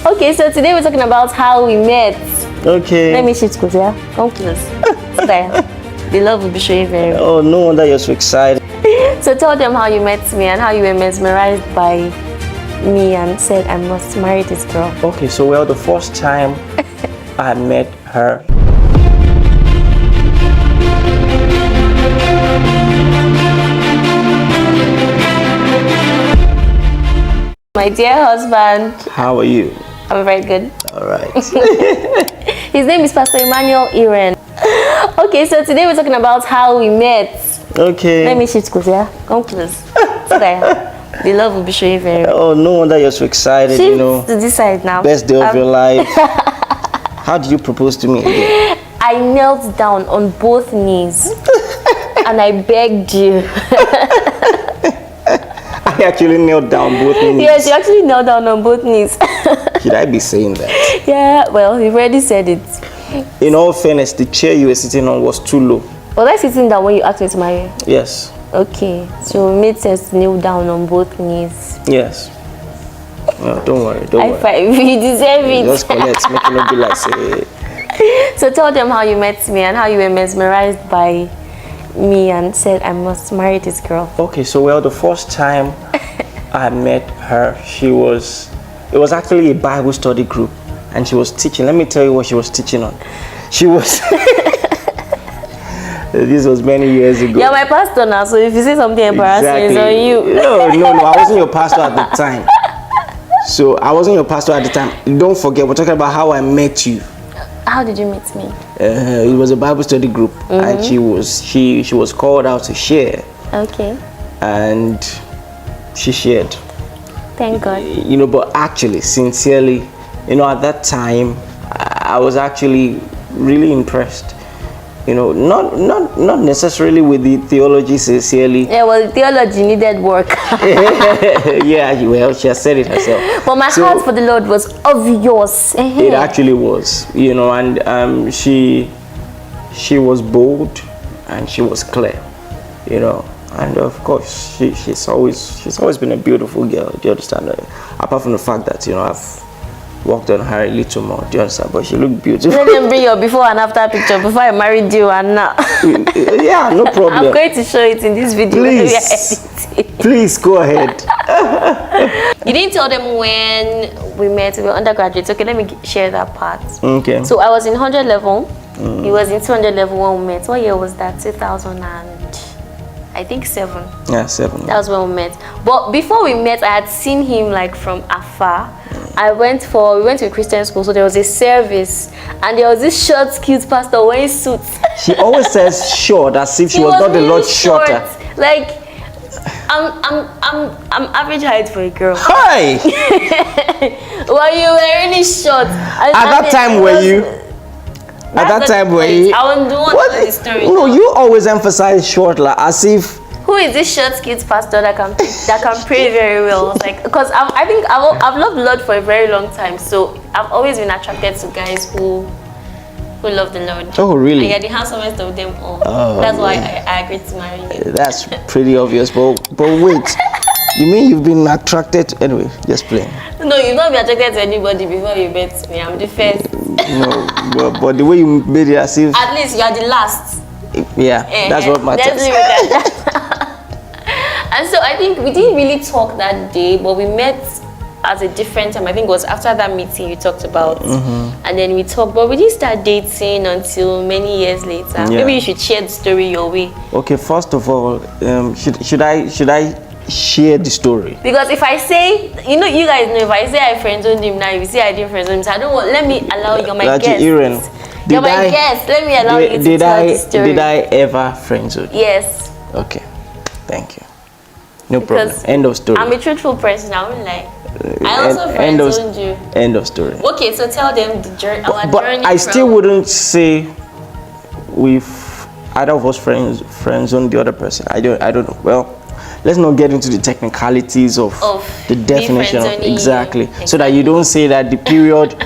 Okay, so today we're talking about how we met. Okay. Let me shift close, yeah? Come close. There. The love will be showing very well. Oh, no wonder you're so excited. So tell them how you met me and how you were mesmerized by me and said I must marry this girl. Okay, so well, the first time I met her, My dear husband. how are you? I'm very good. All right. His name is Apostle Emmanuel Iren. Okay, so today we're talking about how we met. Okay. Let me shift close, yeah? Come close. There. The love will be showing very well. Oh, no wonder you're so excited, Shift you know. to this side now. Best day of your life. How did you propose to me again? I knelt down on both knees and I begged you. I actually knelt down both knees. Yes, you actually knelt down on both knees. Should I be saying that? Yeah, well, you've already said it. In all fairness, the chair you were sitting on was too low. Was I sitting down when you asked me to marry you? Yes. Okay, so we made sense to kneel down on both knees. Yes. No, don't worry. Don't High worry. five, you deserve it. Just collect, make it not be like say. So tell them how you met me and how you were mesmerized by me and said I must marry this girl. Okay, so well, the first time I met her, it was actually a Bible study group, and she was teaching. Let me tell you what she was teaching on. She was. This was many years ago. You're my pastor now, so if you say something embarrassing, it's on you. No, I wasn't your pastor at the time. So I wasn't your pastor at the time. Don't forget, we're talking about how I met you. How did you meet me? It was a Bible study group, and she was called out to share, Okay. and she shared. Thank God. You know, but actually, sincerely, you know, at that time, I was actually really impressed. You know, not necessarily with the theology sincerely. Yeah, well, the theology needed work. Yeah, well, she has said it herself. But my heart for the Lord was obvious. It actually was, you know, and she was bold and she was clear, you know, and of course she's always been a beautiful girl. Do you understand? Apart from the fact that, you know, I've worked on her a little more. Do you understand? But she looked beautiful. Let them bring your before and after picture before I married you and now. Yeah, no problem. I'm going to show it in this video. Please go ahead. You didn't tell them when we met. We were undergraduates. Okay, let me share that part. Okay. So I was in 100 level. He was in 200 level when we met. What year was that? 2000 and I think 7. Yeah, 7. That was when we met. But before we met, I had seen him like from afar. We went to a Christian school, so there was a service, and there was this short, cute pastor wearing suits. She always says short, as if she was not the Lord shorter. Like, I'm average height for a girl. Hi. Well, you were really short. At that time, were you? At that time, were you? I won't do one the story. No, you always emphasize short, like as if. Who is this short kids pastor that can pray very well? Like, because I think I've loved the Lord for a very long time, so I've always been attracted to guys who love the Lord. Oh, really? And you're the handsomest of them all. Oh, that's why I agreed to marry you. That's pretty obvious, but wait, you mean you've been attracted? Anyway, just playing. No, you've not been attracted to anybody before you met me. I'm the first. No, but the way you made it as if. At least you are the last. Yeah, that's what matters. Let's leave it at that. And so I think we didn't really talk that day, but we met at a different time. I think it was after that meeting you talked about, and then we talked, but we didn't start dating until many years later. Yeah. Maybe you should share the story your way. Okay, first of all, should I share the story? Because if I say, you guys know, if I say I friend-zoned him now, if you say I didn't friend-zone him, so I don't want. Let me allow you, my guest. Iren, you're my guest. Let me allow you to tell the story. Did I ever friend-zone? Yes. Okay, thank you. No problem. End of story. I'm a truthful person. I won't lie. I also friend-zoned you. End of story. Okay, so tell them the journey. But I still wouldn't say we've either of us friend-zoned the other person. I don't know. Well, let's not get into the technicalities of the definition of exactly, so that you don't say that the period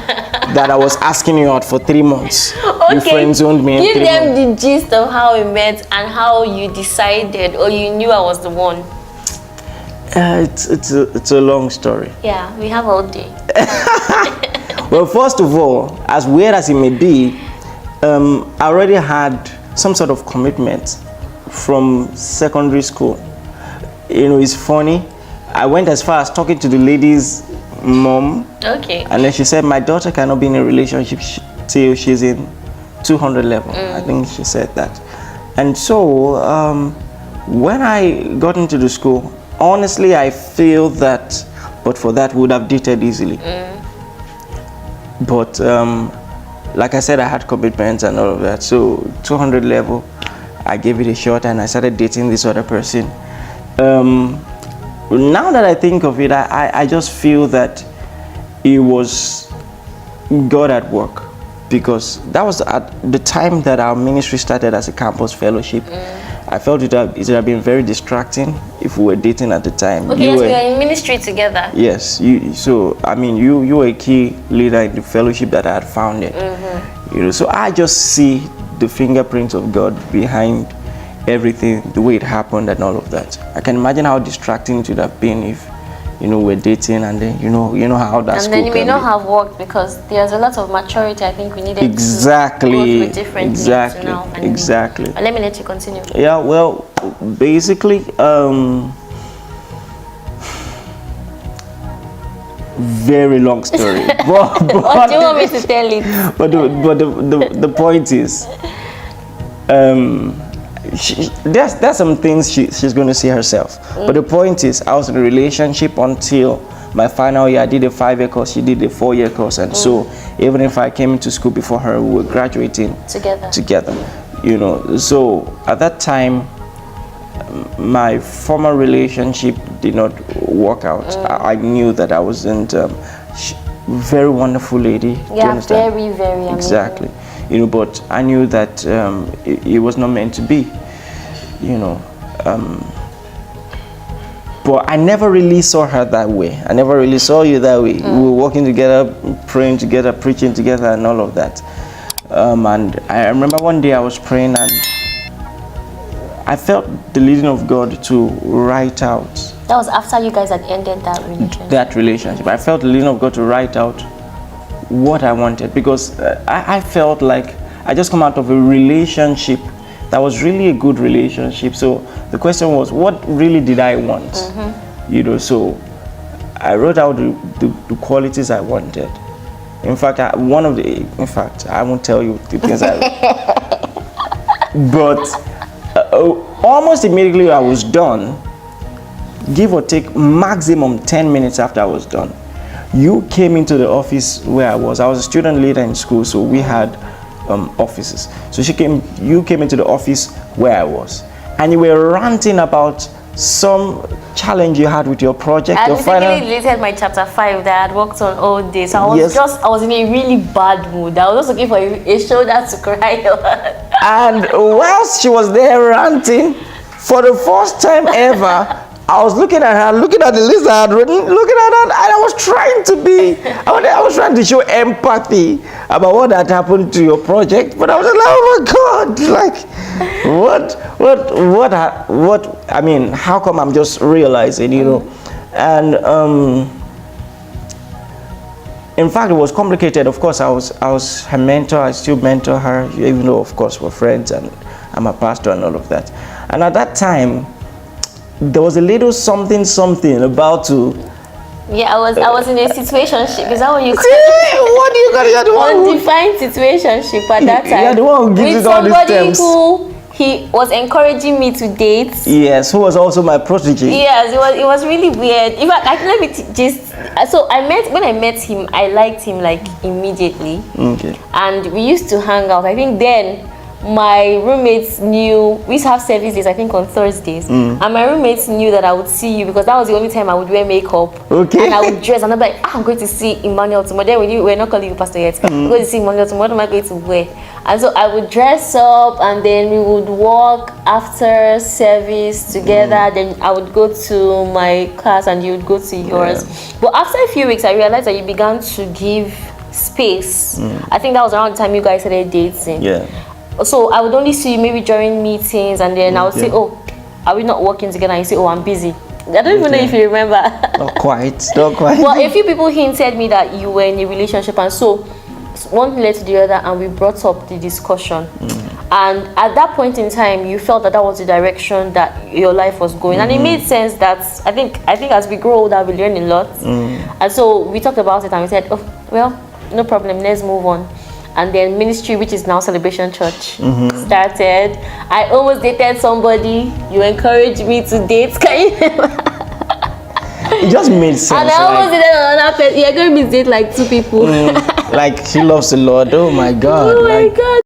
that I was asking you out for 3 months, you friend-zoned me. Give them the gist of how we met and how you decided, or you knew I was the one. It's a long story. Yeah, we have all day. Well, first of all, as weird as it may be, I already had some sort of commitment from secondary school. You know, it's funny. I went as far as talking to the lady's mom. Okay. And then she said, my daughter cannot be in a relationship till she's in 200 level. I think she said that. And so, when I got into the school, honestly, I feel that, but for that, we would have dated easily. But, like I said, I had commitments and all of that. So, 200 level, I gave it a shot and I started dating this other person. Now that I think of it, I just feel that it was God at work, because that was at the time that our ministry started as a campus fellowship. I felt it would have been very distracting if we were dating at the time. Okay, yes, we are in ministry together. Yes, so I mean, you were a key leader in the fellowship that I had founded. You know, so I just see the fingerprints of God behind everything, the way it happened and all of that. I can imagine how distracting it would have been if, you know, we're dating and then you know how that. And then you may not have worked, because there's a lot of maturity I think we needed to go through different exactly now. Exactly. But let me let you continue. Yeah, well, basically, very long story. What do you want me to tell it? But the point is, there's some things she's going to see herself. But the point is, I was in a relationship until my final year. I did a 5-year course, she did a 4-year course, and so even if I came into school before her, we were graduating together. You know, so at that time, my former relationship did not work out. I knew that I wasn't. Very wonderful lady. Yeah, very, very amazing. Exactly. You know, but I knew that it was not meant to be. You know, but I never really saw her that way. I never really saw you that way. We were working together, praying together, preaching together, and all of that. And I remember one day I was praying and I felt the leading of God to write out. That was after you guys had ended that relationship. I felt the leading of God to write out what I wanted, because I felt like I just come out of a relationship that was really a good relationship. So the question was, what really did I want? You know, so I wrote out the qualities I wanted. In fact, I won't tell you the things I but almost immediately I was done, give or take maximum 10 minutes after I was done, you came into the office where I was. I was a student leader in school, so we had offices. So you came into the office where I was, and you were ranting about some challenge you had with your project. I basically deleted my chapter 5 that I had worked on all day. So I was in a really bad mood. I was just looking for a shoulder to cry on. And whilst she was there ranting, for the first time ever, I was looking at her, looking at the list I had written, looking at her, and I was trying to show empathy about what had happened to your project. But I was like, oh my God, what, I mean, how come I'm just realizing, you know? And in fact, it was complicated. Of course, I was her mentor. I still mentor her, even though, of course, we're friends and I'm a pastor and all of that. And at that time, there was a little something about to. Yeah, I was in a situationship. Is that what you call it? What do you call it? Undefined situationship at that time. Yeah, the one who gives it all these terms. Who he was encouraging me to date. Yes, who was also my protege. Yes, it was really weird. In fact, let me just. So when I met him, I liked him like immediately. Okay. And we used to hang out. I think then my roommates knew, we used to have service days, I think on Thursdays, and my roommates knew that I would see you, because that was the only time I would wear makeup. Okay. And I would dress, and I'm like, I'm going to see Emmanuel tomorrow. Then we're not calling you pastor yet. I'm going to see Emmanuel tomorrow. What am I going to wear? And so I would dress up, and then we would walk after service together. Then I would go to my class, and you would go to yours. Yeah. But after a few weeks, I realized that you began to give space. I think that was around the time you guys started dating. Yeah. So I would only see you maybe during meetings, and then I would say, oh, are we not working together? And you say, oh, I'm busy. I don't even know if you remember. Not quite. Well, a few people hinted me that you were in a relationship, and so one led to the other, and we brought up the discussion. And at that point in time, you felt that was the direction that your life was going, and it made sense. That I think as we grow older, we learn a lot, and so we talked about it, and we said, oh well, no problem, let's move on. And then ministry, which is now Celebration Church, started. I almost dated somebody. You encouraged me to date. Can you remember? It just made sense. And I almost dated another person. You encouraged me to date like 2 people. Like, she loves the Lord. Oh my God. Oh my God.